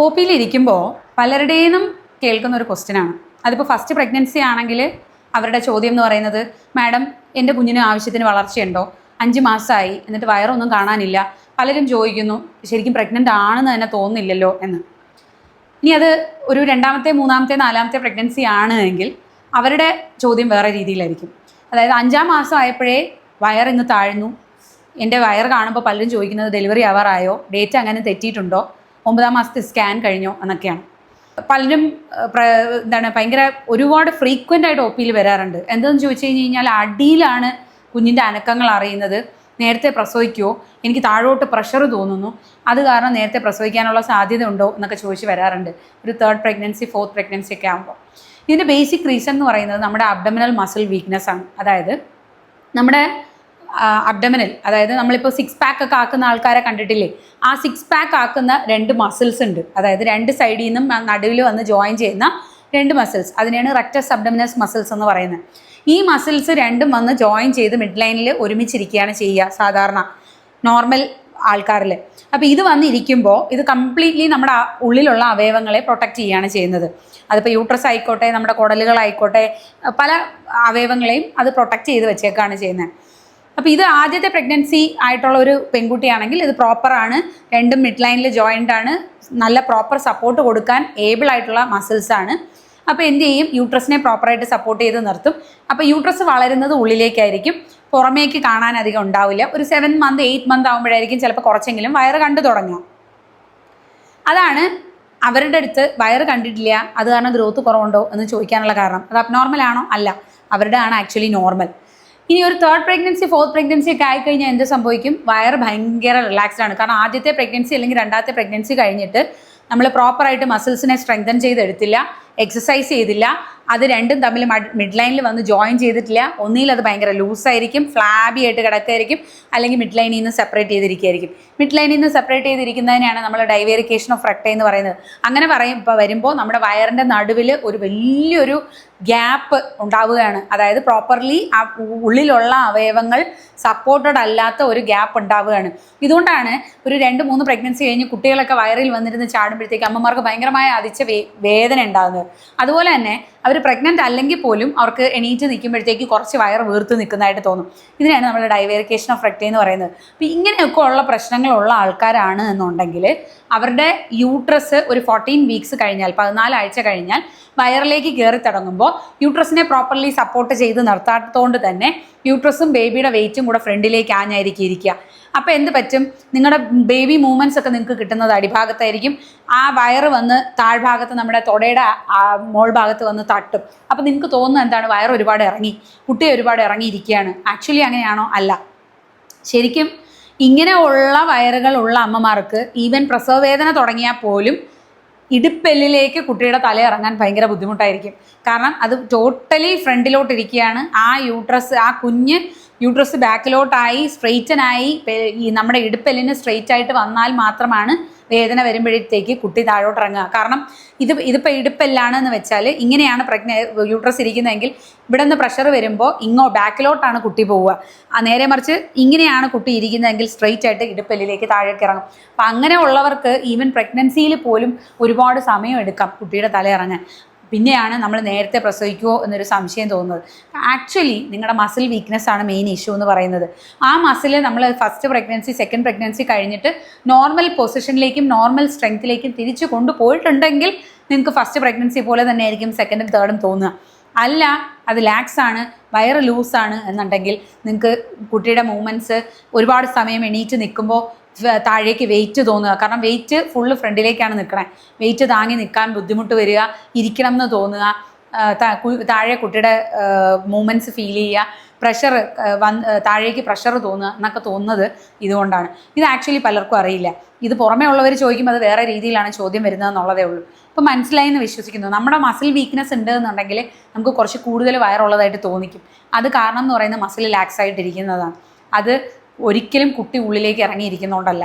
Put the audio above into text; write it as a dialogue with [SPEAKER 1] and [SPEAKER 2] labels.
[SPEAKER 1] O പിയിലിരിക്കുമ്പോൾ പലരുടെയും കേൾക്കുന്ന ഒരു ക്വസ്റ്റ്യനാണ്. അതിപ്പോൾ ഫസ്റ്റ് പ്രഗ്നൻസി ആണെങ്കിൽ അവരുടെ ചോദ്യം എന്ന് പറയുന്നത്, മാഡം എൻ്റെ കുഞ്ഞിന് ആവശ്യത്തിന് വളർച്ചയുണ്ടോ, 5 മാസമായി എന്നിട്ട് വയറൊന്നും കാണാനില്ല, പലരും ചോദിക്കുന്നു ശരിക്കും പ്രഗ്നൻ്റ് ആണെന്ന് തന്നെ തോന്നുന്നില്ലല്ലോ എന്ന്. ഇനി അത് ഒരു 2ാമത്തെ 3ാമത്തെ 4ാമത്തെ പ്രഗ്നൻസി ആണ് എങ്കിൽ അവരുടെ ചോദ്യം വേറെ രീതിയിലായിരിക്കും. അതായത് 5ാം മാസം ആയപ്പോഴേ വയറിങ്ങ് താഴ്ന്നു, എൻ്റെ വയർ കാണുമ്പോൾ പലരും ചോദിക്കുന്നത് ഡെലിവറി ആവാറായോ, ഡേറ്റ് അങ്ങനെ തെറ്റിയിട്ടുണ്ടോ, 9ാം മാസത്തെ സ്കാൻ കഴിഞ്ഞോ എന്നൊക്കെയാണ്. പലരും ഭയങ്കര ഒരുപാട് ഫ്രീക്വൻ്റ് ആയിട്ട് ഒ പിയിൽ വരാറുണ്ട്. എന്തെന്ന് ചോദിച്ചു കഴിഞ്ഞാൽ അടിയിലാണ് കുഞ്ഞിൻ്റെ അനക്കങ്ങൾ അറിയുന്നത്, നേരത്തെ പ്രസവിക്കുമോ, എനിക്ക് താഴോട്ട് പ്രഷർ തോന്നുന്നു, അത് കാരണം നേരത്തെ പ്രസവിക്കാനുള്ള സാധ്യത ഉണ്ടോ എന്നൊക്കെ ചോദിച്ച് വരാറുണ്ട് ഒരു 3rd പ്രഗ്നൻസി 4th പ്രഗ്നൻസി ഒക്കെ ആകുമ്പോൾ. ഇതിൻ്റെ ബേസിക് റീസൺ എന്ന് പറയുന്നത് നമ്മുടെ അബ്ഡമിനൽ മസിൽ വീക്ക്നെസ് ആണ്. അതായത് നമ്മുടെ അബ്ഡമിനൽ, അതായത് നമ്മളിപ്പോൾ 6 പാക്ക് ഒക്കെ ആക്കുന്ന ആൾക്കാരെ കണ്ടിട്ടില്ലേ, ആ 6 പാക്ക് ആക്കുന്ന 2 മസിൽസ് ഉണ്ട്. അതായത് 2 സൈഡിൽ നിന്നും നടുവിൽ വന്ന് ജോയിൻ ചെയ്യുന്ന 2 മസിൽസ്, അതിനെയാണ് റെക്ടസ് അബ്ഡമിനസ് മസിൽസ് എന്ന് പറയുന്നത്. ഈ മസിൽസ് രണ്ടും വന്ന് ജോയിൻ ചെയ്ത് മിഡ് ലൈനിൽ ഒരുമിച്ചിരിക്കുകയാണ് ചെയ്യുക സാധാരണ നോർമൽ ആൾക്കാരിൽ. അപ്പോൾ ഇത് വന്നിരിക്കുമ്പോൾ ഇത് കംപ്ലീറ്റ്ലി നമ്മുടെ ഉള്ളിലുള്ള അവയവങ്ങളെ പ്രൊട്ടക്റ്റ് ചെയ്യുകയാണ് ചെയ്യുന്നത്. അതിപ്പോൾ യൂട്രസ് ആയിക്കോട്ടെ, നമ്മുടെ കുടലുകളായിക്കോട്ടെ, പല അവയവങ്ങളെയും അത് പ്രൊട്ടക്റ്റ് ചെയ്ത് വെച്ചേക്കാണ് ചെയ്യുന്നത്. അപ്പോൾ ഇത് ആദ്യത്തെ പ്രഗ്നൻസി ആയിട്ടുള്ള ഒരു പെൺകുട്ടിയാണെങ്കിൽ ഇത് പ്രോപ്പറാണ്, രണ്ടും മിഡ് ലൈനിൽ ജോയിൻ്റ് ആണ്, നല്ല പ്രോപ്പർ സപ്പോർട്ട് കൊടുക്കാൻ ഏബിൾ ആയിട്ടുള്ള മസിൽസാണ്. അപ്പോൾ എന്ത് ചെയ്യും, യൂട്രസിനെ പ്രോപ്പറായിട്ട് സപ്പോർട്ട് ചെയ്ത് നിർത്തും. അപ്പോൾ യൂട്രസ് വളരുന്നത് ഉള്ളിലേക്കായിരിക്കും, പുറമേക്ക് കാണാൻ അധികം ഉണ്ടാവില്ല. ഒരു 7 മന്ത് 8 മന്ത് ആകുമ്പോഴായിരിക്കും ചിലപ്പോൾ കുറച്ചെങ്കിലും വയറ് കണ്ടു തുടങ്ങുക. അതാണ് അവരുടെ അടുത്ത് വയറ് കണ്ടിട്ടില്ല, അത് കാരണം ഗ്രോത്ത് കുറവുണ്ടോ എന്ന് ചോദിക്കാനുള്ള കാരണം. അത് അബ്നോർമൽ ആണോ? അല്ല, അവരുടെ ആണ് ആക്ച്വലി നോർമൽ. ഇനി ഒരു 3rd പ്രഗ്നൻസി 4th പ്രഗ്നൻസി ഒക്കെ ആയിക്കഴിഞ്ഞാൽ എന്ത് സംഭവിക്കും, വയറ് ഭയങ്കര റിലാക്സ്ഡ് ആണ്. കാരണം ആദ്യത്തെ പ്രഗ്നൻസി അല്ലെങ്കിൽ 2ാമത്തെ പ്രഗ്നൻസി കഴിഞ്ഞിട്ട് നമ്മൾ പ്രോപ്പറായിട്ട് മസിൽസിനെ സ്ട്രെങ്തൻ ചെയ്തെടുത്തില്ല, എക്സസൈസ് ചെയ്തില്ല, അത് രണ്ടും തമ്മിൽ മിഡ് ലൈനിൽ വന്ന് ജോയിൻ ചെയ്തിട്ടില്ല. ഒന്നിൽ അത് ഭയങ്കര ലൂസായിരിക്കും, ഫ്ലാബി ആയിട്ട് കിടക്കായിരിക്കും, അല്ലെങ്കിൽ മിഡ് ലൈനിൽ നിന്ന് സെപ്പറേറ്റ് ചെയ്തിരിക്കുകയായിരിക്കും. മിഡ് ലൈനിൽ നിന്ന് സെപ്പറേറ്റ് ചെയ്തിരിക്കുന്നതിനാണ് നമ്മൾ ഡൈവേരിക്കേഷൻ ഓഫ് റെക്ട എന്ന് പറയുന്നത്. അങ്ങനെ വരുമ്പോൾ നമ്മുടെ വയറിൻ്റെ നടുവിൽ ഒരു വലിയൊരു ഗ്യാപ്പ് ഉണ്ടാവുകയാണ്. അതായത് പ്രോപ്പർലി ആ ഉള്ളിലുള്ള അവയവങ്ങൾ സപ്പോർട്ടഡ് അല്ലാത്ത ഒരു ഗ്യാപ്പ് ഉണ്ടാവുകയാണ്. ഇതുകൊണ്ടാണ് ഒരു 2-3 പ്രഗ്നൻസി കഴിഞ്ഞ് കുട്ടികളൊക്കെ വയറിൽ വന്നിരുന്ന് ചാടുമ്പോഴത്തേക്ക് അമ്മമാർക്ക് ഭയങ്കരമായ അതിച്ച വേദന ഉണ്ടാകുന്നത്. അതുപോലെ തന്നെ അവർ പ്രഗ്നൻ്റ് അല്ലെങ്കിൽ പോലും അവർക്ക് എണീറ്റ് നിൽക്കുമ്പോഴത്തേക്ക് കുറച്ച് വയറ് വീർത്ത് നിൽക്കുന്നതായിട്ട് തോന്നും. ഇതിനാണ് നമ്മൾ ഡൈവേരിക്കേഷൻ ഓഫ് റെക്ട എന്ന് പറയുന്നത്. അപ്പോൾ ഇങ്ങനെയൊക്കെ ഉള്ള പ്രശ്നങ്ങളുള്ള ആൾക്കാരാണ് എന്നുണ്ടെങ്കിൽ അവരുടെ യൂട്രസ് ഒരു 14 വീക്സ് കഴിഞ്ഞാൽ, 14 ആഴ്ച കഴിഞ്ഞാൽ വയറിലേക്ക് കയറി തുടങ്ങുമ്പോൾ യൂട്രസിനെ പ്രോപ്പർലി സപ്പോർട്ട് ചെയ്ത് നിർത്താത്തതുകൊണ്ട് തന്നെ യൂട്രസും ബേബിയുടെ വെയിറ്റും കൂടെ ഫ്രണ്ടിലേക്ക് ആഞ്ഞായിരിക്കും ഇരിക്കുക. അപ്പോൾ എന്ത് പറ്റും, നിങ്ങളുടെ ബേബി മൂവ്മെൻറ്റ്സ് ഒക്കെ നിങ്ങൾക്ക് കിട്ടുന്നത് അടിഭാഗത്തായിരിക്കും. ആ വയറ് വന്ന് താഴ്ഭാഗത്ത് നമ്മുടെ തൊടയുടെ മോൾ ഭാഗത്ത് വന്ന് തട്ടും. അപ്പോൾ നിങ്ങൾക്ക് തോന്നുന്നത് എന്താണ്, വയറ് ഒരുപാട് ഇറങ്ങി, കുട്ടി ഒരുപാട് ഇറങ്ങിയിരിക്കുകയാണ്. ആക്ച്വലി അങ്ങനെയാണോ? അല്ല. ശരിക്കും ഇങ്ങനെ ഉള്ള വയറുകൾ ഉള്ള അമ്മമാർക്ക് ഈവൻ പ്രസവ വേദന തുടങ്ങിയാൽ പോലും ഇടുപ്പെല്ലിലേക്ക് കുട്ടിയുടെ തല ഇറങ്ങാൻ ഭയങ്കര ബുദ്ധിമുട്ടായിരിക്കും. കാരണം അത് ടോട്ടലി ഫ്രണ്ടിലോട്ടിരിക്കുകയാണ്. ആ യൂട്രസ്, ആ കുഞ്ഞ് യൂട്രസ് ബാക്കിലോട്ടായി സ്ട്രെയിറ്റനായി ഈ നമ്മുടെ ഇടുപ്പെല്ലിന് സ്ട്രെയിറ്റ് ആയിട്ട് വന്നാൽ മാത്രമാണ് വേദന വരുമ്പോഴത്തേക്ക് കുട്ടി താഴോട്ട് ഇറങ്ങുക. കാരണം ഇതിപ്പോൾ ഇടുപ്പെല്ലാണെന്ന് വെച്ചാൽ ഇങ്ങനെയാണ് യൂട്രസ് ഇരിക്കുന്നതെങ്കിൽ ഇവിടെ നിന്ന് പ്രഷർ വരുമ്പോൾ ബാക്കിലോട്ടാണ് കുട്ടി പോവുക. നേരെ മറിച്ച് ഇങ്ങനെയാണ് കുട്ടി ഇരിക്കുന്നതെങ്കിൽ സ്ട്രെയിറ്റ് ആയിട്ട് ഇടുപ്പെല്ലിലേക്ക് താഴേക്ക് ഇറങ്ങും. അപ്പം അങ്ങനെ ഉള്ളവർക്ക് ഈവൻ പ്രഗ്നൻസിയിൽ പോലും ഒരുപാട് സമയം എടുക്കാം കുട്ടിയുടെ തല ഇറങ്ങാൻ. പിന്നെയാണ് നമ്മൾ നേരത്തെ പ്രസവിക്കുമോ എന്നൊരു സംശയം തോന്നുന്നത്. ആക്ച്വലി നിങ്ങളുടെ മസിൽ വീക്ക്നെസ് ആണ് മെയിൻ ഇഷ്യൂ എന്ന് പറയുന്നത്. ആ മസിൽ നമ്മൾ ഫസ്റ്റ് പ്രഗ്നൻസി 2nd പ്രഗ്നൻസി കഴിഞ്ഞിട്ട് നോർമൽ പൊസിഷനിലേക്കും നോർമൽ സ്ട്രെങ്ത്തിലേക്കും തിരിച്ചു കൊണ്ടുപോയിട്ടുണ്ടെങ്കിൽ നിങ്ങൾക്ക് ഫസ്റ്റ് പ്രഗ്നൻസി പോലെ തന്നെ ആയിരിക്കും 2nd 3rd തോന്നുക. അല്ല, അത് ലാക്സ് ആണ്, വയറ് ലൂസാണ് എന്നുണ്ടെങ്കിൽ നിങ്ങൾക്ക് കുട്ടിയുടെ മൂവ്മെൻറ്റ്സ് ഒരുപാട് സമയം എണീറ്റ് നിൽക്കുമ്പോൾ താഴേക്ക് വെയിറ്റ് തോന്നുക. കാരണം വെയിറ്റ് ഫുള്ള് ഫ്രണ്ടിലേക്കാണ് നിൽക്കണേ, വെയിറ്റ് താങ്ങി നിൽക്കാൻ ബുദ്ധിമുട്ട് വരിക, ഇരിക്കണം എന്ന് തോന്നുക, താഴെ കുട്ടിയുടെ മൂവ്മെൻറ്റ്സ് ഫീൽ ചെയ്യുക, പ്രഷർ താഴേക്ക് പ്രഷർ തോന്നുക എന്നൊക്കെ തോന്നുന്നത് ഇതുകൊണ്ടാണ്. ഇത് ആക്ച്വലി പലർക്കും അറിയില്ല. ഇത് പുറമേ ഉള്ളവർ ചോദിക്കുമ്പോൾ അത് വേറെ രീതിയിലാണ് ചോദ്യം വരുന്നതെന്നുള്ളതേ ഉള്ളൂ. ഇപ്പോൾ മനസ്സിലായി എന്ന് വിശ്വസിക്കുന്നു. നമ്മുടെ മസിൽ വീക്ക്നെസ് ഉണ്ട് എന്നുണ്ടെങ്കിൽ നമുക്ക് കുറച്ച് കൂടുതൽ വയറുള്ളതായിട്ട് തോന്നിക്കും. അത് കാരണം എന്ന് പറയുന്നത് മസിൽ ലാക്സ് ആയിട്ടിരിക്കുന്നതാണ്. അത് ഒരിക്കലും കുട്ടി ഉള്ളിലേക്ക് ഇറങ്ങിയിരിക്കുന്നതുകൊണ്ടല്ല.